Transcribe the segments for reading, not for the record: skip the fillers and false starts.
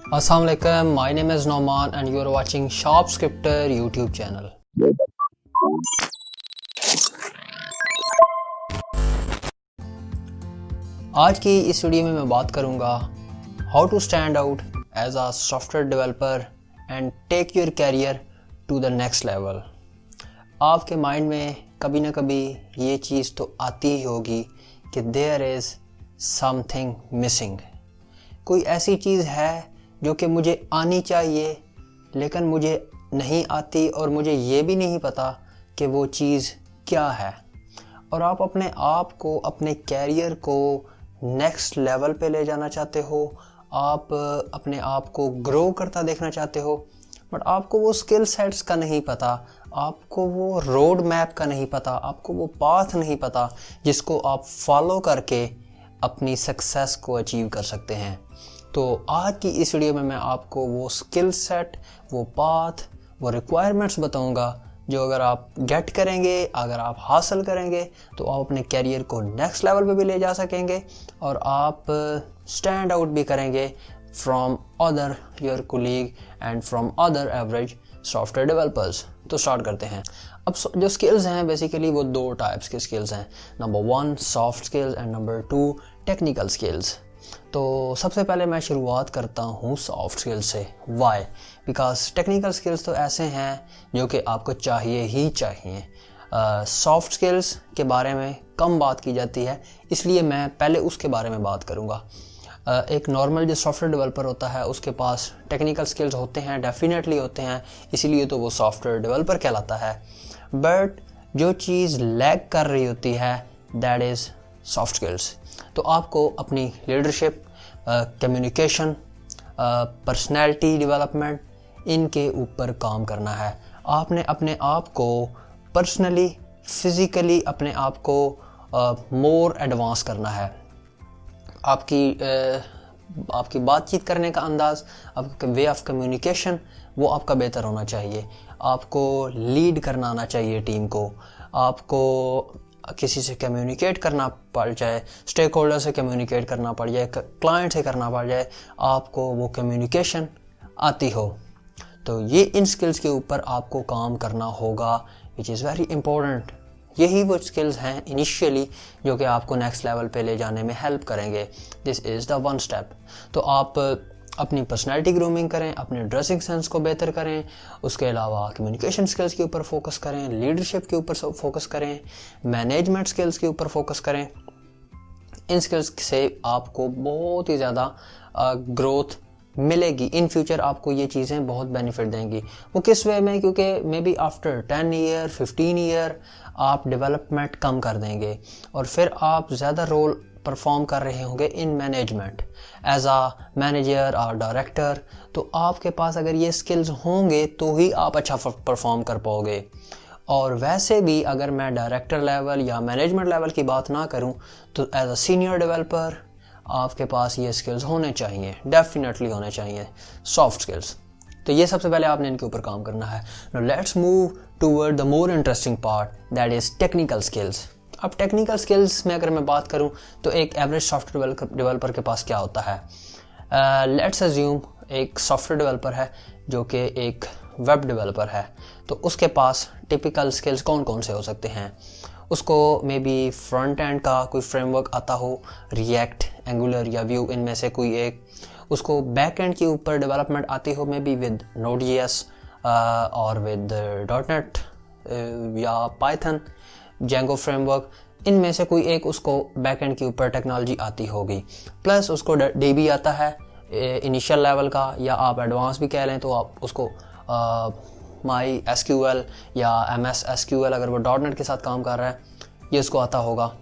Assalamualaikum, my name is Noman and you are watching Sharp Scripter YouTube channel. आज की इस video में मैं बात करूंगा how to stand out as a software developer and take your career to the next level. आपके mind में कभी ना कभी ये चीज़ तो आती ही होगी कि देयर इज़ समथिंग मिसिंग। कोई ऐसी चीज़ है जो कि मुझे आनी चाहिए लेकिन मुझे नहीं आती और मुझे ये भी नहीं पता कि वो चीज़ क्या है। और आप अपने आप को, अपने कैरियर को नेक्स्ट लेवल पे ले जाना चाहते हो, आप अपने आप को ग्रो करता देखना चाहते हो, बट आपको वो स्किल सेट्स का नहीं पता, आपको वो रोड मैप का नहीं पता, आपको वो पाथ नहीं पता जिसको आप फॉलो करके अपनी सक्सेस को अचीव कर सकते हैं। तो आज की इस वीडियो में मैं आपको वो स्किल सेट, वो पाथ, वो रिक्वायरमेंट्स बताऊंगा जो अगर आप गेट करेंगे, अगर आप हासिल करेंगे तो आप अपने कैरियर को नेक्स्ट लेवल पे भी ले जा सकेंगे और आप स्टैंड आउट भी करेंगे from other your colleague and from other average software developers. तो स्टार्ट करते हैं। अब जो स्किल्स हैं बेसिकली वो दो टाइप्स के स्किल्स हैं। Number 1 soft skills and number 2 technical skills. तो सबसे पहले मैं शुरुआत करता हूँ सॉफ्ट स्किल्स से। वाई? बिकॉज टेक्निकल स्किल्स तो ऐसे हैं जो कि आपको चाहिए ही चाहिए। सॉफ्ट स्किल्स के बारे में कम बात की जाती है, इसलिए मैं पहले उसके बारे में बात करूँगा। एक नॉर्मल जो सॉफ्टवेयर डेवलपर होता है उसके पास टेक्निकल स्किल्स होते हैं, डेफिनेटली होते हैं, इसीलिए तो वो सॉफ्टवेयर डेवलपर कहलाता है। बट जो चीज़ लैग कर रही होती है दैट इज़ सॉफ्ट स्किल्स। तो आपको अपनी लीडरशिप, कम्युनिकेशन, पर्सनैलिटी डेवलपमेंट, इनके ऊपर काम करना है। आपने अपने आप को पर्सनली, फिज़िकली अपने आप को मोर एडवांस करना है। आपकी बातचीत करने का अंदाज़, आपका वे ऑफ कम्युनिकेशन वो आपका बेहतर होना चाहिए। आपको लीड करना आना चाहिए टीम को। आपको किसी से कम्युनिकेट करना पड़ जाए, स्टेक होल्डर से कम्युनिकेट करना पड़ जाए, क्लाइंट से करना पड़ जाए, आपको वो कम्युनिकेशन आती हो। तो ये इन स्किल्स के ऊपर आपको काम करना होगा, विच इज़ वेरी इंपॉर्टेंट। यही वो स्किल्स हैं इनिशियली जो कि आपको नेक्स्ट लेवल पे ले जाने में हेल्प करेंगे। This is the 1 step. तो आप अपनी पर्सनैलिटी ग्रूमिंग करें, अपने ड्रेसिंग सेंस को बेहतर करें, उसके अलावा कम्युनिकेशन स्किल्स के ऊपर फोकस करें, लीडरशिप के ऊपर फोकस करें, मैनेजमेंट स्किल्स के ऊपर फोकस करें। इन स्किल्स से आपको बहुत ही ज़्यादा ग्रोथ मिलेगी। इन फ्यूचर आपको ये चीज़ें बहुत बेनिफिट देंगी। वो किस वे में? क्योंकि may be after 10 year 15 year आप डेवलपमेंट कम कर देंगे और फिर आप ज़्यादा रोल परफॉर्म कर रहे होंगे in management as a manager और डायरेक्टर। तो आपके पास अगर ये स्किल्स होंगे तो ही आप अच्छा परफॉर्म कर पाओगे। और वैसे भी अगर मैं डायरेक्टर लेवल या मैनेजमेंट लेवल की बात ना करूं तो एज अ सीनियर डेवलपर आपके पास ये स्किल्स होने चाहिए, डेफिनेटली होने चाहिए, सॉफ्ट स्किल्स। तो ये सबसे पहले आपने इनके ऊपर काम करना है। Now let's move toward the more interesting part that is technical skills. अब टेक्निकल स्किल्स में अगर मैं बात करूं तो एक एवरेज सॉफ्टवेयर डेवलपर के पास क्या होता है? लेट्स अज्यूम एक सॉफ्टवेयर डेवलपर है जो कि एक वेब डेवलपर है। तो उसके पास टिपिकल स्किल्स कौन कौन से हो सकते हैं? उसको मे बी फ्रंट एंड का कोई फ्रेमवर्क आता हो, रिएक्ट, एंगुलर या व्यू, इनमें से कोई एक। उसको बैक एंड के ऊपर डेवलपमेंट आती हो, मे बी विद Node.js और विद .NET या पाइथन, Django फ्रेमवर्क, इनमें से कोई एक उसको बैक एंड के ऊपर टेक्नोलॉजी आती होगी। प्लस उसको DB आता है इनिशियल लेवल का, या आप एडवांस भी कह लें तो आप उसको MySQL या MS SQL, अगर वो .NET के साथ काम कर रहा है, ये उसको आता होगा।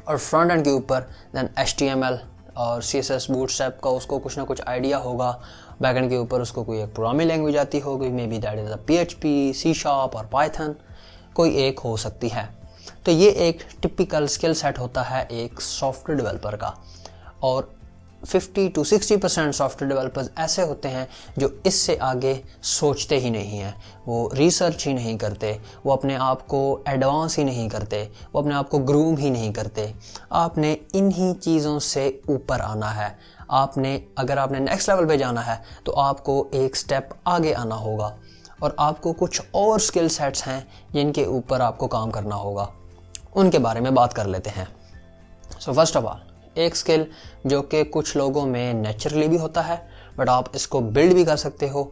और फ्रंट एंड के ऊपर देन HTML और CSS बूटस्ट्रैप का उसको कुछ ना कुछ आइडिया होगा। बैक एंड के ऊपर उसको कोई एक प्रोग्रामिंग लैंग्वेज आती होगी, may be that is a PHP, C# और Python, कोई एक हो सकती है। तो ये एक टिपिकल स्किल सेट होता है एक सॉफ्टवेयर डेवलपर का। और 50 to 60% सॉफ्टवेयर डेवलपर्स ऐसे होते हैं जो इससे आगे सोचते ही नहीं हैं, वो रिसर्च ही नहीं करते, वो अपने आप को एडवांस ही नहीं करते, वो अपने आप को ग्रूम ही नहीं करते। आपने इन्हीं चीज़ों से ऊपर आना है, अगर आपने नेक्स्ट लेवल पे जाना है तो आपको एक स्टेप आगे आना होगा और आपको कुछ और स्किल सेट्स हैं जिनके ऊपर आपको काम करना होगा, उनके बारे में बात कर लेते हैं। सो फर्स्ट ऑफ ऑल, एक स्किल जो कि कुछ लोगों में नेचुरली भी होता है बट आप इसको बिल्ड भी कर सकते हो,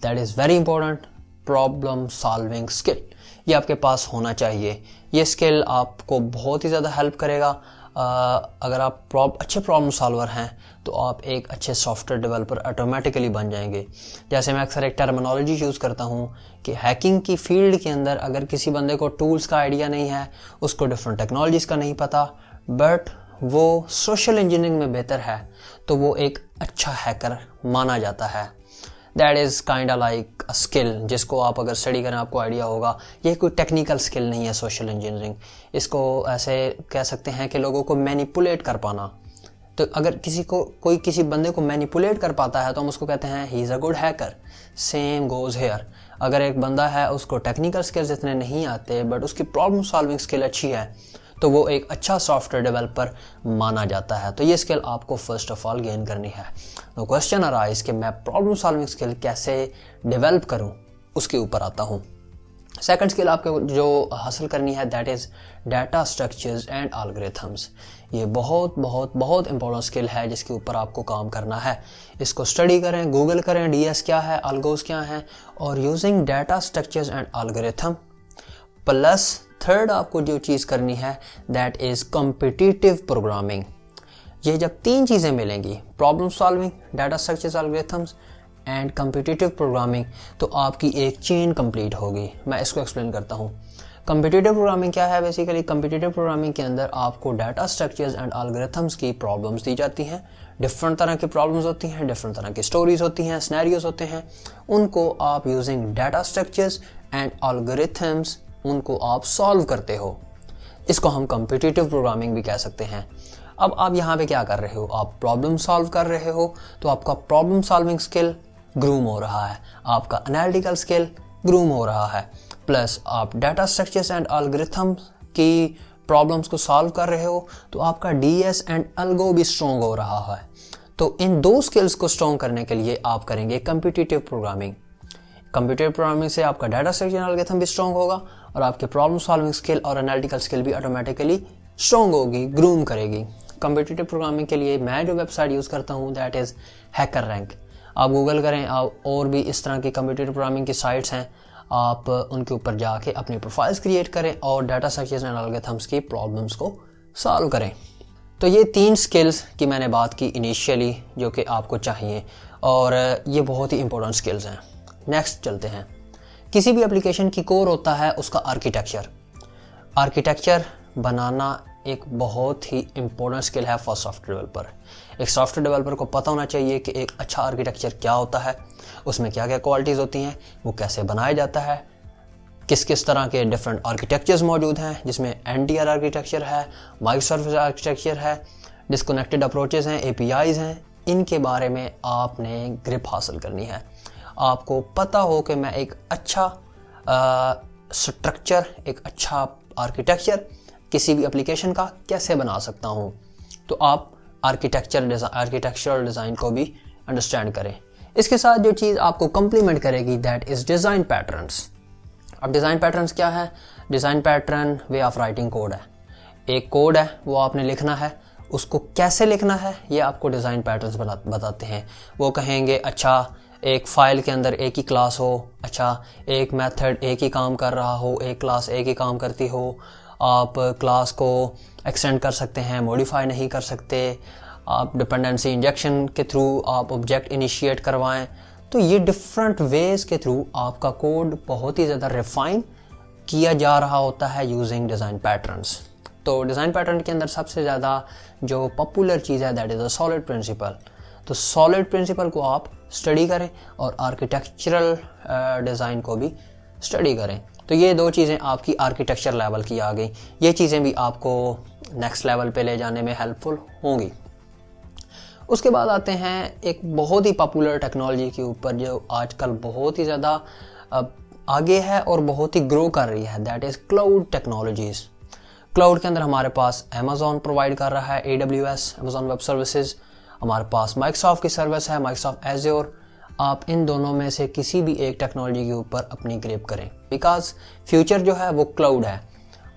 that is very important, problem solving skill. ये आपके पास होना चाहिए। ये स्किल आपको बहुत ही ज़्यादा हेल्प करेगा। अगर आप अच्छे प्रॉब्लम सॉल्वर हैं तो आप एक अच्छे सॉफ्टवेयर डेवलपर ऑटोमेटिकली बन जाएंगे। जैसे मैं अक्सर एक टर्मिनोलॉजी यूज़ करता हूँ कि हैकिंग की फील्ड के अंदर अगर किसी बंदे को टूल्स का आइडिया नहीं है, उसको डिफरेंट टेक्नोलॉजीज़ का नहीं पता, बट वो सोशल इंजीनियरिंग में बेहतर है, तो वो एक अच्छा हैकर माना जाता है। That is kind like a skill जिसको आप अगर स्टडी करें आपको आइडिया होगा। ये कोई टेक्निकल स्किल नहीं है सोशल इंजीनियरिंग। इसको ऐसे कह सकते हैं कि लोगों को मैनिपुलेट कर पाना। तो अगर किसी बंदे को मैनिपुलेट कर पाता है तो हम उसको कहते हैं he is a good hacker. Same goes here. अगर एक बंदा है उसको टेक्निकल स्किल्स इतने नहीं आते बट उसकी प्रॉब्लम सॉल्विंग स्किल अच्छी है तो वो एक अच्छा सॉफ्टवेयर डेवलपर माना जाता है। तो ये स्किल आपको फर्स्ट ऑफ ऑल गेन करनी है। तो क्वेश्चन अराइज कि मैं प्रॉब्लम सॉल्विंग स्किल कैसे डेवलप करूं, उसके ऊपर आता हूं। सेकंड स्किल आपको जो हासिल करनी है that is data structures and algorithms. ये बहुत बहुत बहुत इंपॉर्टेंट स्किल है जिसके ऊपर आपको काम करना है। इसको स्टडी करें, गूगल करें डीएस क्या है, अल्गोस क्या है, और using data structures and algorithm plus third आपको जो चीज़ करनी है दैट इज़ कॉम्पिटिटिव प्रोग्रामिंग। ये जब तीन चीज़ें मिलेंगी, problem solving, data structures algorithms and competitive programming, तो आपकी एक चेन कंप्लीट होगी। मैं इसको एक्सप्लेन करता हूँ। कॉम्पिटिटिव प्रोग्रामिंग क्या है? बेसिकली कॉम्पिटिटिव प्रोग्रामिंग के अंदर आपको डाटा स्ट्रक्चर्स एंड एल्गोरिथम्स की प्रॉब्लम्स दी जाती हैं। डिफरेंट तरह की प्रॉब्लम्स होती हैं, डिफरेंट तरह की स्टोरीज होती हैं, सिनेरियोज होते हैं। उनको आप using data structures and algorithms उनको आप सॉल्व करते हो। इसको हम कॉम्पिटिटिव प्रोग्रामिंग भी कह सकते हैं। अब आप यहाँ पे क्या कर रहे हो? आप प्रॉब्लम सॉल्व कर रहे हो, तो आपका प्रॉब्लम सॉल्विंग स्किल ग्रूम हो रहा है, आपका एनालिटिकल स्किल ग्रूम हो रहा है, प्लस आप डाटा स्ट्रक्चर्स एंड एल्गोरिथम की प्रॉब्लम्स को सॉल्व कर रहे हो, तो आपका डीएस एंड अल्गो भी स्ट्रॉन्ग हो रहा है। तो इन दो स्किल्स को स्ट्रॉन्ग करने के लिए आप करेंगे कॉम्पिटिटिव प्रोग्रामिंग। कंप्यूटर प्रोग्रामिंग से आपका डाटा स्ट्रक्चर एल्गोरिथम भी स्ट्रॉन्ग होगा और आपके प्रॉब्लम सॉल्विंग स्किल और एनालिटिकल स्किल भी ऑटोमेटिकली स्ट्रॉन्ग होगी, ग्रूम करेगी। कंप्यूटेटिव प्रोग्रामिंग के लिए मैं जो वेबसाइट यूज़ करता हूँ दैट इज़ हैकर रैंक। आप गूगल करें, आप और भी इस तरह की कंप्यूटेटिव प्रोग्रामिंग की साइट्स हैं, आप उनके ऊपर जाके अपनी प्रोफाइल्स क्रिएट करें और डाटा स्ट्रक्चर्स एंड एल्गोरिथम्स की प्रॉब्लम्स को सॉल्व करें। तो ये तीन स्किल्स की मैंने बात की इनिशियली जो कि आपको चाहिए और ये बहुत ही इंपॉर्टेंट स्किल्स हैं। नेक्स्ट चलते हैं। किसी भी एप्लीकेशन की कोर होता है उसका आर्किटेक्चर। आर्किटेक्चर बनाना एक बहुत ही इंपॉर्टेंट स्किल है फॉर सॉफ्टवेयर डेवलपर। एक सॉफ्टवेयर डेवलपर को पता होना चाहिए कि एक अच्छा आर्किटेक्चर क्या होता है, उसमें क्या क्या क्वालिटीज़ होती हैं, वो कैसे बनाया जाता है, किस किस तरह के डिफरेंट आर्किटेक्चर्स मौजूद हैं, जिसमें एनटीआर आर्किटेक्चर है, माइक्रो सर्विस आर्किटेक्चर है, डिस्कनेक्टेड अप्रोचेस हैं, एपीआईज हैं। इनके बारे में आपने ग्रिप हासिल करनी है। आपको पता हो कि मैं एक अच्छा स्ट्रक्चर, एक अच्छा आर्किटेक्चर किसी भी एप्लीकेशन का कैसे बना सकता हूँ। तो आप आर्किटेक्चरल डिज़ाइन को भी अंडरस्टैंड करें। इसके साथ जो चीज़ आपको कम्प्लीमेंट करेगी दैट इज़ डिज़ाइन पैटर्न्स। अब डिज़ाइन पैटर्न्स क्या है? Design pattern way of writing code है। एक कोड है वो आपने लिखना है, उसको कैसे लिखना है ये आपको डिज़ाइन पैटर्न्स बताते हैं। वो कहेंगे अच्छा एक फाइल के अंदर एक ही क्लास हो, अच्छा एक मेथड एक ही काम कर रहा हो, एक क्लास एक ही काम करती हो, आप क्लास को एक्सटेंड कर सकते हैं, मॉडिफाई नहीं कर सकते, आप डिपेंडेंसी इंजेक्शन के थ्रू आप ऑब्जेक्ट इनिशिएट करवाएं। तो ये डिफरेंट वेज के थ्रू आपका कोड बहुत ही ज़्यादा रिफाइन किया जा रहा होता है यूजिंग डिज़ाइन पैटर्न्स। तो डिज़ाइन पैटर्न के अंदर सबसे ज़्यादा जो पॉपुलर चीज़ है that is a solid principle. तो सॉलिड प्रिंसिपल को आप स्टडी करें और आर्किटेक्चरल डिज़ाइन को भी स्टडी करें। तो ये दो चीज़ें आपकी आर्किटेक्चर लेवल की आ गई। ये चीज़ें भी आपको नेक्स्ट लेवल पे ले जाने में हेल्पफुल होंगी। उसके बाद आते हैं एक बहुत ही पॉपुलर टेक्नोलॉजी के ऊपर जो आजकल बहुत ही ज़्यादा आगे है और बहुत ही ग्रो कर रही है, that is cloud technologies. Cloud के अंदर हमारे पास अमेज़ॉन प्रोवाइड कर रहा है AWS, अमेज़ॉन वेब सर्विसेज। हमारे पास माइक्रोसॉफ्ट की सर्विस है, माइक्रोसॉफ्ट एज्योर। आप इन दोनों में से किसी भी एक टेक्नोलॉजी के ऊपर अपनी ग्रिप करें, बिकॉज फ्यूचर जो है वो क्लाउड है।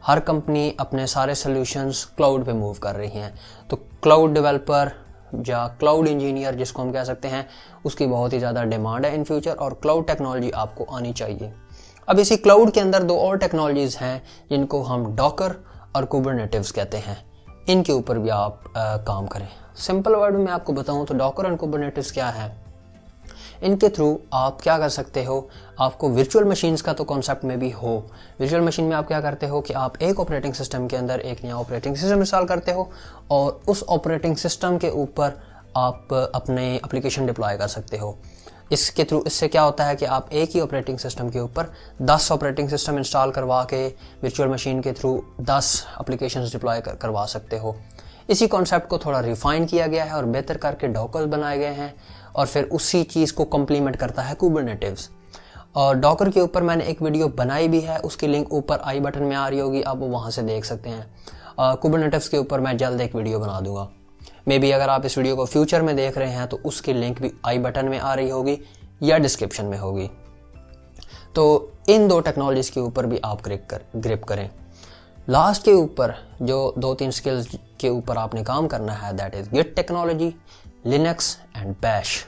हर कंपनी अपने सारे सॉल्यूशंस क्लाउड पे मूव कर रही हैं, तो क्लाउड डेवलपर या क्लाउड इंजीनियर जिसको हम कह सकते हैं, उसकी बहुत ही ज़्यादा डिमांड है इन फ्यूचर, और क्लाउड टेक्नोलॉजी आपको आनी चाहिए। अब इसी क्लाउड के अंदर 2 और टेक्नोलॉजीज़ हैं जिनको हम डॉकर और कुबरनेटिव्स कहते हैं। इनके ऊपर भी आप काम करें। सिंपल वर्ड में आपको बताऊं तो डॉकर और कुबरनेटिव्स क्या है। इनके थ्रू आप क्या कर सकते हो, आपको वर्चुअल मशीन्स का तो कॉन्सेप्ट में भी हो। वर्चुअल मशीन में आप क्या करते हो कि आप एक ऑपरेटिंग सिस्टम के अंदर एक नया ऑपरेटिंग सिस्टम इंस्टॉल करते हो, और उस ऑपरेटिंग सिस्टम के ऊपर आप अपने एप्लीकेशन डिप्लॉय कर सकते हो। इसके थ्रू इससे क्या होता है कि आप एक ही ऑपरेटिंग सिस्टम के ऊपर 10 ऑपरेटिंग सिस्टम इंस्टॉल करवा के वर्चुअल मशीन के थ्रू 10 एप्लीकेशंस डिप्लॉय करवा सकते हो। इसी कॉन्सेप्ट को थोड़ा रिफाइन किया गया है और बेहतर करके डॉकर्स बनाए गए हैं, और फिर उसी चीज़ को कम्प्लीमेंट करता है कुबरनेटिव्स। और डॉकर के ऊपर मैंने एक वीडियो बनाई भी है, उसकी लिंक ऊपर आई बटन में आ रही होगी, आप वहाँ से देख सकते हैं। कुबरनेटिव्स के ऊपर मैं जल्द एक वीडियो बना दूंगा। मे बी अगर आप इस वीडियो को फ्यूचर में देख रहे हैं तो उसकी लिंक भी आई बटन में आ रही होगी या डिस्क्रिप्शन में होगी। तो इन 2 टेक्नोलॉजीज़ के ऊपर भी आप ग्रिप करें। लास्ट के ऊपर जो 2-3 स्किल्स के ऊपर आपने काम करना है, that is git technology, linux and bash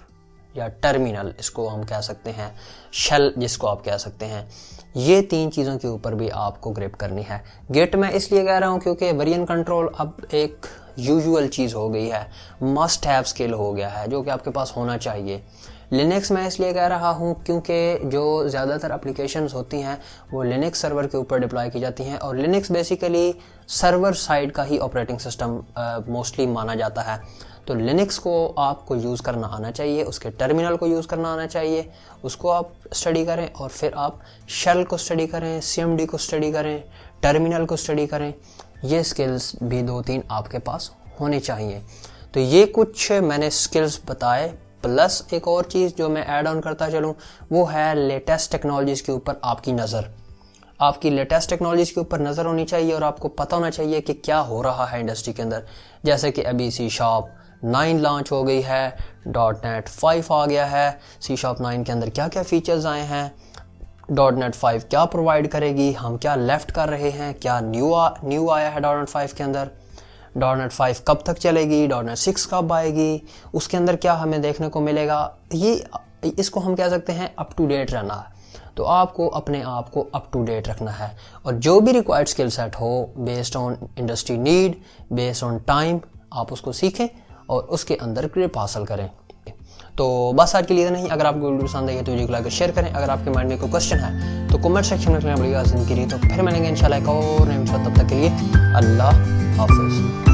या टर्मिनल इसको हम कह सकते हैं, शेल जिसको आप कह सकते हैं। ये 3 चीज़ों के ऊपर भी आपको ग्रिप करनी है। गिट मैं इसलिए कह रहा हूँ क्योंकि वेरिएंट कंट्रोल अब एक यूजुअल चीज़ हो गई है, मस्ट हैव स्किल हो गया है जो कि आपके पास होना चाहिए। लिनक्स मैं इसलिए कह रहा हूँ क्योंकि जो ज़्यादातर एप्लीकेशंस होती हैं वो लिनक्स सर्वर के ऊपर डिप्लॉय की जाती हैं, और लिनक्स बेसिकली सर्वर साइड का ही ऑपरेटिंग सिस्टम मोस्टली माना जाता है। तो लिनक्स को आपको यूज़ करना आना चाहिए, उसके टर्मिनल को यूज़ करना आना चाहिए, उसको आप स्टडी करें, और फिर आप शेल को स्टडी करें, CMD को स्टडी करें, टर्मिनल को स्टडी करें। ये स्किल्स भी 2-3 आपके पास होने चाहिए। तो ये कुछ मैंने स्किल्स बताए, प्लस एक और चीज़ जो मैं ऐड ऑन करता चलूँ वो है लेटेस्ट टेक्नोलॉजीज़ के ऊपर आपकी नज़र। आपकी लेटेस्ट टेक्नोलॉजीज़ के ऊपर नज़र होनी चाहिए, और आपको पता होना चाहिए कि क्या हो रहा है इंडस्ट्री के अंदर। जैसे कि अभी C#9 लॉन्च हो गई है, .NET 5 आ गया है, C#9 के अंदर क्या क्या फीचर्स आए हैं, .NET 5 क्या प्रोवाइड करेगी, हम क्या लेफ्ट कर रहे हैं, क्या न्यू आया है .NET 5 के अंदर, .NET 5 कब तक चलेगी, .NET 6 कब आएगी, उसके अंदर क्या हमें देखने को मिलेगा। ये इसको हम कह सकते हैं अप टू डेट रहना है। तो आपको अपने आप को अप टू डेट रखना है, और जो भी रिक्वायर्ड स्किल सेट हो based on industry need, based on time, आप उसको सीखें और उसके अंदर ग्रिप हासिल करें। तो बस आज के लिए नहीं। अगर आपको वीडियो पसंद आई तो वीडियो को लाइक और शेयर करें। अगर आपके माइंड में कोई क्वेश्चन है तो कमेंट सेक्शन में लिखना पड़ेगा। जिंदगी तो फिर मिलेंगे इंशाल्लाह एक और नए वीडियो। तब तक के लिए अल्लाह हाफिज़।